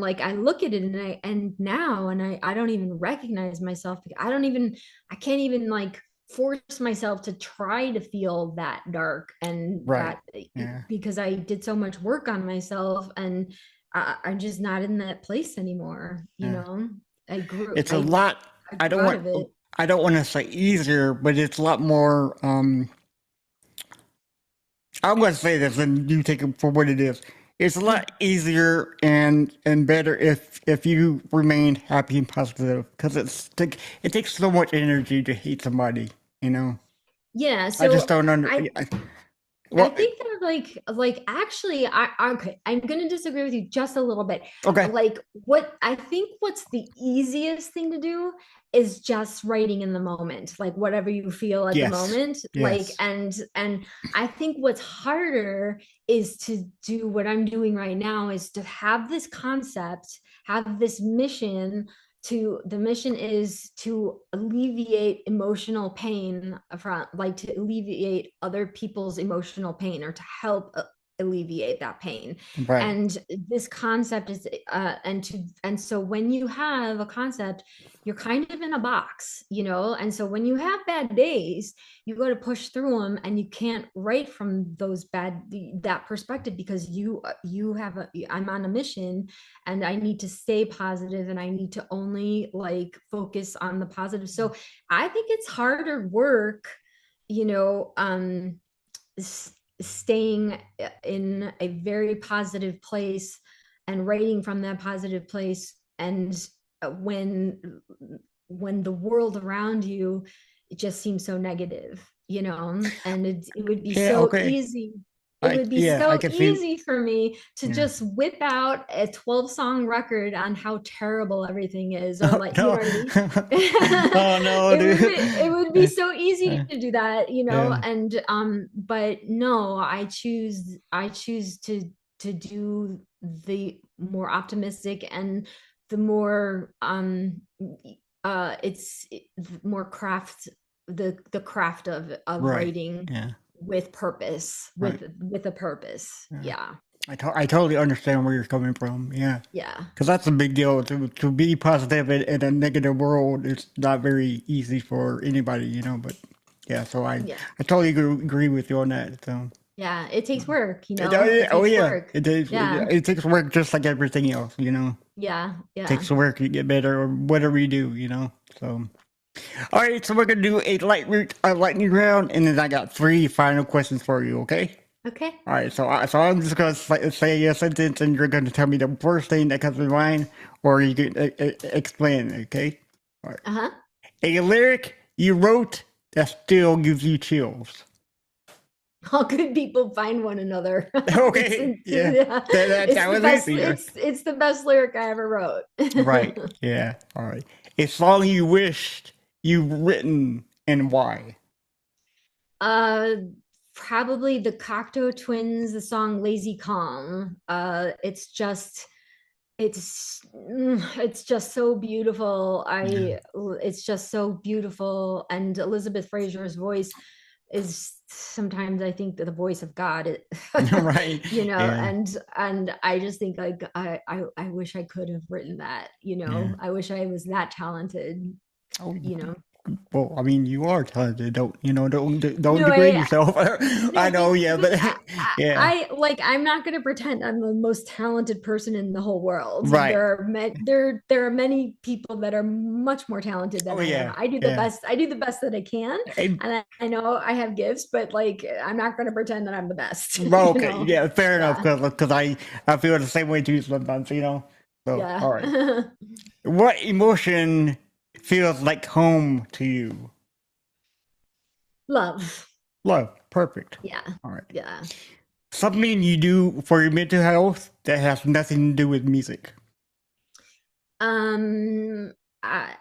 like I look at it and now and I don't even recognize myself. I can't even like force myself to try to feel that dark and Right. that Yeah. because I did so much work on myself and I'm just not in that place anymore, you Yeah. know. I grew It's a I lot. I I grew don't out want. of it. I don't want to say easier, but it's a lot more. I'm going to say this, and you take it for what it is. It's a lot easier and better if you remain happy and positive because it takes so much energy to hate somebody. You know. Yeah, I just so don't under. I I Well. think that like actually okay, I'm gonna disagree with you just a little bit. Okay. Like what I think what's the easiest thing to do is just writing in the moment, like whatever you feel at the Yes. moment. Like Yes. and I think what's harder is to do what I'm doing right now is to have this concept, have this mission to the mission is to alleviate emotional pain from like to alleviate other people's emotional pain or to help alleviate that pain Right. and this concept is and so when you have a concept you're kind of in a box, you know, and so when you have bad days you got to push through them and you can't write from those bad that perspective because you have a I'm on a mission and I need to stay positive and I need to only like focus on the positive. So I think it's harder work, you know, staying in a very positive place and writing from that positive place and when the world around you it just seems so negative, you know, and it would be Yeah. so Okay. easy. it would be Yeah, I so can see. easy for me to Yeah. just whip out a 12-song record on how terrible everything is, or Oh, like, you know no. what I mean? Oh no, dude. It would be so easy to do that, you know, Yeah. and but no, I choose to do the more optimistic and the more it's more craft, the craft of Right. writing Yeah. with purpose, Right. with a purpose. Yeah. Yeah. I totally understand where you're coming from. Yeah. Yeah. Because that's a big deal. To be positive in a negative world, it's not very easy for anybody, you know. But yeah, so Yeah. I totally agree with you on that. So Yeah. It takes work, you it, know. It oh takes yeah, work. it, Yeah. it takes work just like everything else, you know. Yeah. It Yeah. takes work to get better or whatever you do, you know. So all right, so we're gonna do a lightning round, and then I got three final questions for you. Okay. Okay. All right, so I'm just gonna say a sentence, and you're gonna tell me the first thing that comes to mind, or you can explain it. Okay. All right. Uh-huh. A lyric you wrote that still gives you chills. All good people find one another. Okay. Yeah. Yeah. That was easy. It's the best lyric I ever wrote. Right. Yeah. All right. A song you wished you've written and why. uh Probably the Cocteau Twins, the song Lazy Calm. It's just so beautiful. Yeah. It's just so beautiful, and Elizabeth Fraser's voice is sometimes I think that the voice of God, Right. you know, Yeah. and I just think like I wish I could have written that, you Yeah. know. I wish I was that talented, Oh, you know. well, I mean, you are talented. Don't you know? Don't No, degrade yourself. I no, know. Yeah, but but yeah. like I'm not going to pretend I'm the most talented person in the whole world. Right. There are many people that are much more talented than Oh I am. yeah. Yeah. I do the best that I can, Hey, and I know I have gifts, but like I'm not going to pretend that I'm the best, well, you okay. know. Yeah. Fair enough. Yeah. Because I feel the same way too sometimes. You know. So all right. Yeah. What emotion feels like home to you? Love. Love. Perfect. Yeah. All right. Yeah. Something you do for your mental health that has nothing to do with music. Um I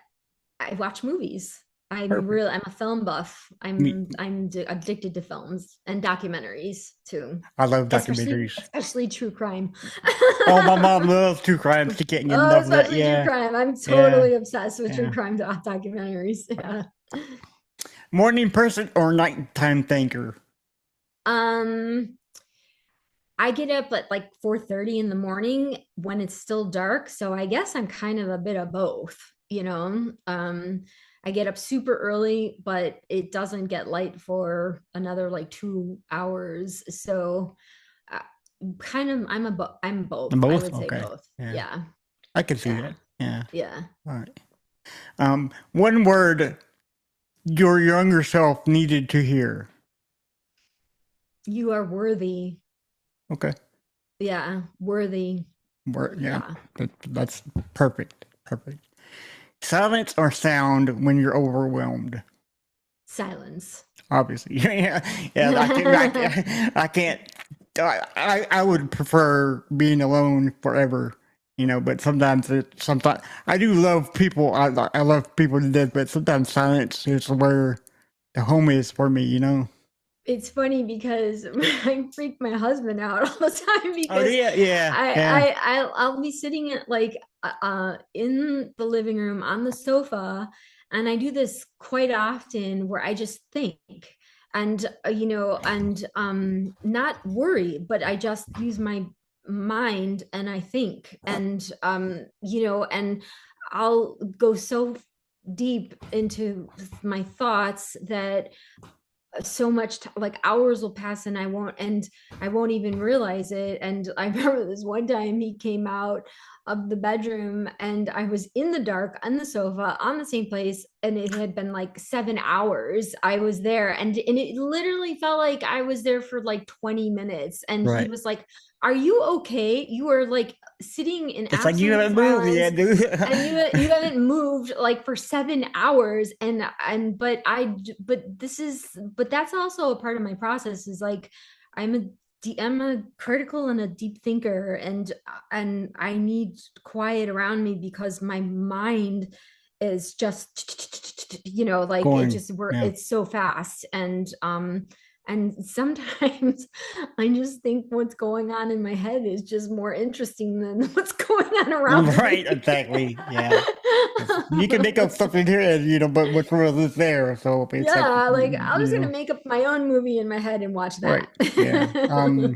I watch movies. Perfect. I'm a film buff. Me. Addicted to films and documentaries too, I love documentaries. especially true crime. Oh, my mom loves true crime. She can't get Oh, enough of that. especially true Yeah. crime. I'm Yeah. totally obsessed with true Yeah. crime documentaries. Yeah. Morning person or nighttime thinker? Um, I get up at like 4:30 in the morning when it's still dark, so I guess I'm kind of a bit of both, you know. I get up super early, but it doesn't get light for another like 2 hours. So uh, kind of I'm both. I Both? would say Okay. both. Yeah. Yeah. I can see Yeah. that. Yeah. Yeah. All right. One word your younger self needed to hear. You are worthy. Okay. Yeah, worthy. Yeah. Yeah. That's perfect. Perfect. Silence or sound when you're overwhelmed? Silence. Obviously. Yeah. Yeah. I can't. I would prefer being alone forever, you know. But sometimes I do love people. I love people to death. But sometimes silence is where the home is for me, you know. It's funny because I freak my husband out all the time Oh because yeah, yeah, yeah. I'll be sitting at like in the living room on the sofa, and I do this quite often where I just think and you know, and not worry, but I just use my mind and I think, and you know, and I'll go so deep into my thoughts that so much like hours will pass and I won't even realize it. And I remember this one time he came out of the bedroom and I was in the dark on the sofa on the same place, and it had been like 7 hours I was there, and it literally felt like I was there for like 20 minutes, and he Right. was like, are you okay? You are like sitting in It's like you absolute haven't moved silence yet, dude. and you haven't moved like for 7 hours, and but this is but that's also a part of my process is like I'm I'm a critical and a deep thinker, and I need quiet around me because my mind is just, like it Going. just we're Yeah. it's so fast. And sometimes I just think what's going on in my head is just more interesting than what's going on around Right. me. Exactly. Yeah. You can make up stuff in here, but what's real is there. So it's like, Yeah, like I was gonna make up my own movie in my head and watch right. that. Yeah.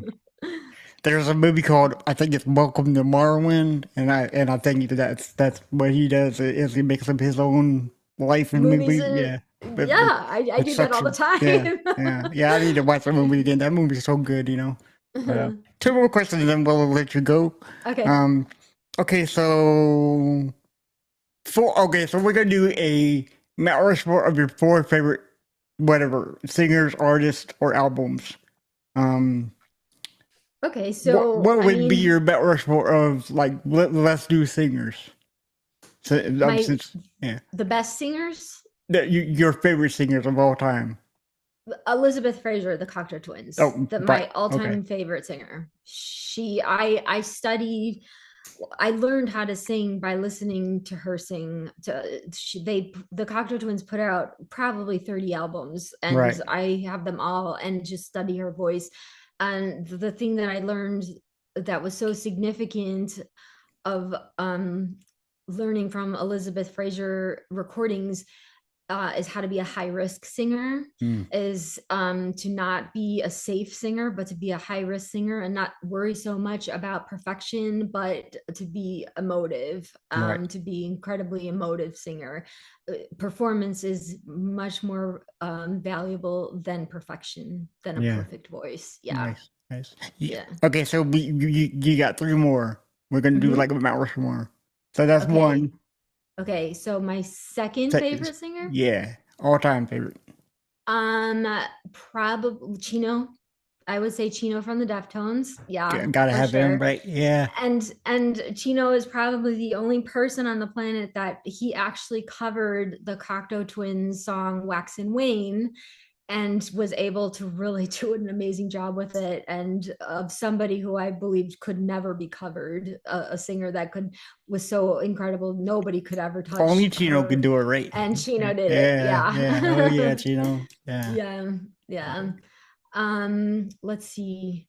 There's a movie called, I think it's Welcome to Marwin, and I think that's what he does is he makes up his own life and Movies movie. and Yeah, yeah, I it's do that such all the a yeah, time. yeah. I need to watch that movie again. That movie's so good. Two more questions, and then we'll let you go. Okay. Um, okay, so we're gonna do a Mount Rushmore of your four favorite whatever singers, artists, or albums. Um, Okay, what so what I would be mean, your Mount Rushmore of like let's do singers? So my since yeah, the best singers, your favorite singers of all time. Elizabeth Fraser, the Cocteau Twins, Oh, right. my Okay. all-time favorite singer. I studied, I learned how to sing by listening to her sing. The Cocteau Twins put out probably 30 albums, and Right. I have them all and just study her voice. And the thing that I learned that was so significant of learning from Elizabeth Fraser recordings is how to be a high risk singer, Mm, is to not be a safe singer, but to be a high risk singer and not worry so much about perfection, but to be emotive, right. to be incredibly emotive singer. Performance is much more valuable than perfection, than a Yeah. perfect voice. Yeah. Nice. Nice. Yeah. Okay, so you got three more. We're gonna do Hmm. like a Mount Rushmore. So that's Okay. one. Okay. So my second Second. favorite singer, Yeah. All time favorite. um, probably Chino. I would say Chino from the Deftones. Yeah, Gotta for have them, sure. right? Yeah. And Chino is probably the only person on the planet that he actually covered the Cocteau Twins song Wax and Wane and was able to really do an amazing job with it, and of somebody who I believed could never be covered, a singer that could was so incredible nobody could ever touch Only Chino can her, do it right. and Chino did it. Yeah. Yeah. Oh yeah, Yeah. Chino. Yeah. Yeah, yeah. Let's see.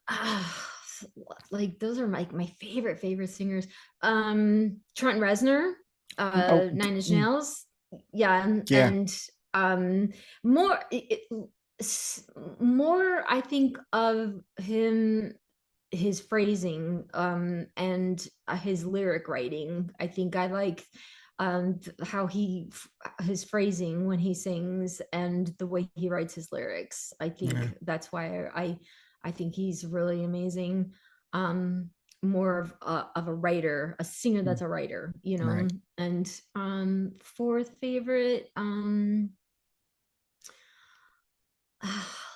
Ah, like those are my favorite singers. Trent Reznor, Oh. Nine Inch Mm, Nails. Yeah, yeah. and um more more I think of him, his phrasing, and his lyric writing. I think I like how his phrasing when he sings and the way he writes his lyrics. I Yeah. think that's why I think he's really amazing. um More of a writer, a singer Mm, that's a writer, right. and fourth favorite,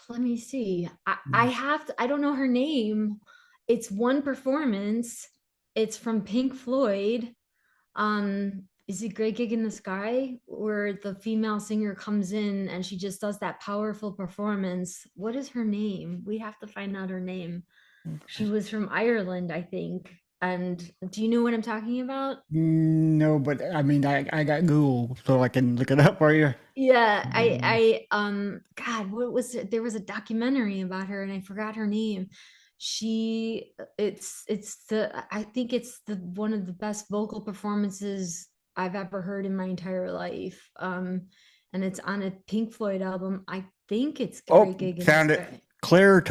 let me see. I Mm. have to, I don't know her name. It's one performance. It's from Pink Floyd. Is it Great Gig in the Sky, where the female singer comes in and she just does that powerful performance? What is her name? We have to find out her name. She was from Ireland, I think. And do you know what I'm talking about? No, but I mean, I got Google, so I can look it up for you. Yeah, God, what was it? There was a documentary about her and I forgot her name. It's the I think it's the one of the best vocal performances I've ever heard in my entire life. And it's on a Pink Floyd album. I think it's Oh, Great Gig in the found it. Sky. Claire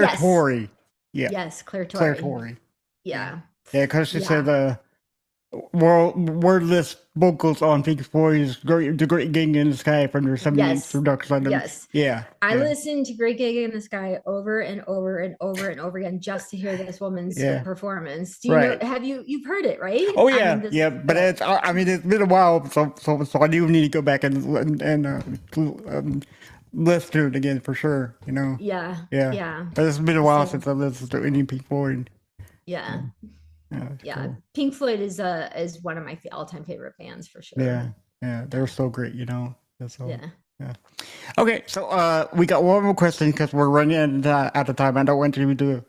Yes, Torrey. Yeah, yes, Claire Claire Torrey. Torrey. Yeah, Yeah. yeah, because she said Yeah. wordless vocals on Pink Floyd's The Great Gig in the Sky from their 78 Yes. production album. Yes. Yeah, I yeah, listened to Great Gig in the Sky over and over and over and over again just to hear this woman's yeah, performance. Do you know, right. have you've heard it, right? Oh I mean, yeah, this yeah, is but okay. I mean it's been a while, so I do need to go back and listen to it again for sure. Yeah. Yeah, Yeah. but it's been a while So since I listened to any Pink Floyd. yeah. So, yeah, it's Yeah. cool. Pink Floyd is one of my all-time favorite bands for sure. Yeah, yeah, they're so great. So Yeah. Okay, so we got one more question because we're running out of time. I don't want you to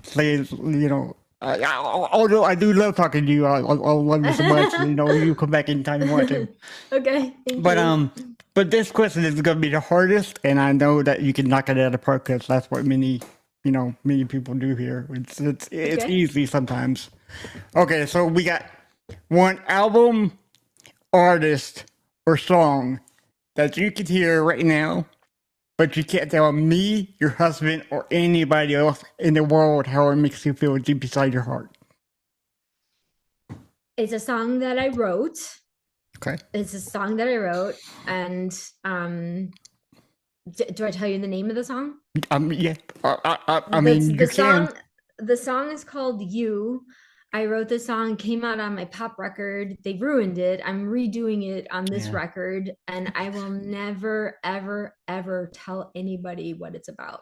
play, although I do love talking to you, I love you so much. You come back anytime you want to. Okay, thank But you. but this question is going to be the hardest, and I know that you can knock it out of the park because that's what many people do here. It's Okay. easy sometimes. Okay, so we got one album, artist, or song that you could hear right now, but you can't tell me, your husband, or anybody else in the world how it makes you feel deep inside your heart. It's a song that I wrote. Okay. It's a song that I wrote, and do I tell you the name of the song? Yeah. I the mean, the you can. song the song is called You. I wrote the song, came out on my pop record. They ruined it. I'm redoing it on this Yeah. record, and I will never, ever, ever tell anybody what it's about.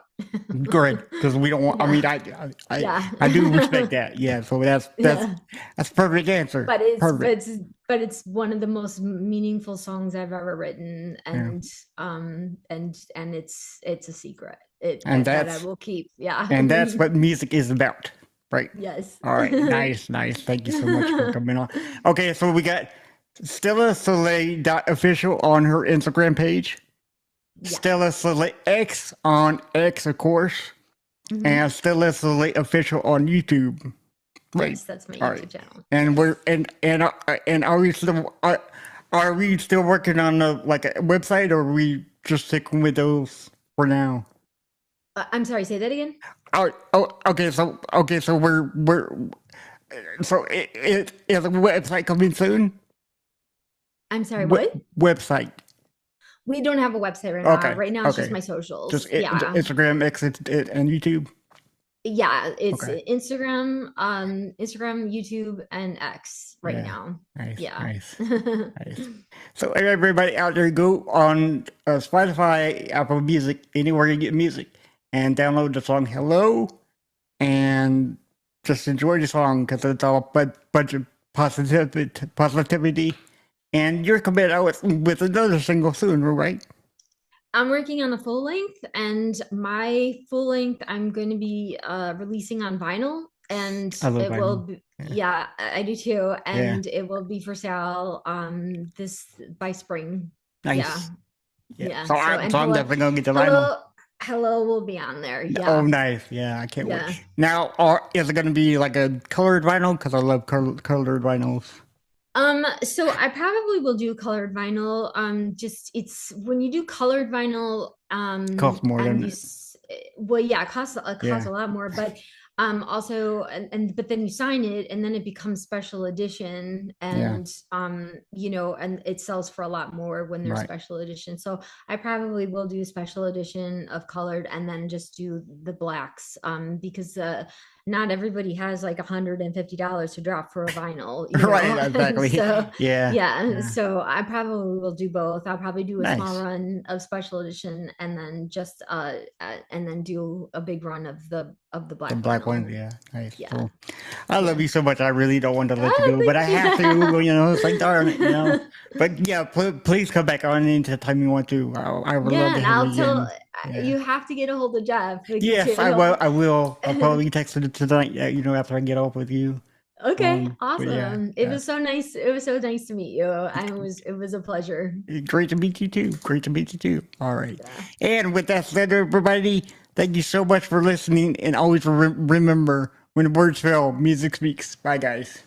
Good, because we don't want. I Yeah, mean, yeah, I do respect that. Yeah. So yeah. that's perfect answer. But it's but Perfect. it's but it's one of the most meaningful songs I've ever written, Yeah. and it's a secret it And that I will keep. Yeah. that's what music is about, right? Yes. All right. Nice, nice. Thank you so much for coming on. Okay, so we got Stella Soleil official on her Instagram page. Yeah. Stella Soleil X on X, of course, Mhm. and Stella Soleil official on YouTube. Right. Yes, that's my All right. YouTube channel. And Yes. and are we still working on like a website, or are we just sticking with those for now? I'm sorry, say that again. Okay. So we're so it is a website coming soon. I'm sorry, what? Website. We don't have a website right now. Okay. Right now, it's just Okay. my Just socials. Yeah. Instagram, X, and YouTube. Yeah, it's Okay. Instagram, YouTube, and X right Yeah. now. Nice. Yeah. Nice. Nice. So everybody out there, go on Spotify, Apple Music, anywhere you get music, and download the song "Hello," and just enjoy the song because it's all bunch of positivity. And you're coming out with another single soon, right? I'm working on the full length, and my full length I'm going to be releasing on vinyl, and I love it will vinyl. be, Yeah. yeah, I do too, Yeah. and it will be for sale this by spring. Yeah. Nice. Yeah. Yeah. So So, and I'm hello, definitely gonna get the vinyl. hello, hello will be on there. Oh, Yeah. nice. Yeah, I can't wait. Yeah. Now, is it going to be like a colored vinyl? Because I love colored vinyls. So I probably will do colored vinyl. Just it's when you do colored vinyl, Costs more and than, well, yeah, it costs yeah, a lot more, but also, but then you sign it, and then it becomes special edition, yeah, and and it sells for a lot more when they're right. special edition. So I probably will do a special edition of colored, and then just do the blacks, because not everybody has like $150 to drop for a vinyl, Right, exactly. so Yeah, yeah, yeah. so I probably will do both. I'll probably do a small Nice. run of special edition, and then just and then do a big run of the The black black ones, vinyl. yeah. Nice. Yeah, Cool. I love yeah. you so much. I really don't want to let you Oh, go, but I thank have to, it's like, darn it. you. But yeah, please come back on anytime you want to. I would love Yeah, to and have you I'll tell again. Yeah. you have to get a hold of Jeff Yes, I will. too. I will. I'll probably text it tonight, after I get off with you. Okay, But yeah, awesome. It yeah. was so nice. It was so nice to meet you. It was a pleasure. Great to meet you too. Great to meet you too. All right. Yeah. And with that said, everybody, thank you so much for listening. And always remember when words fail, music speaks. Bye, guys.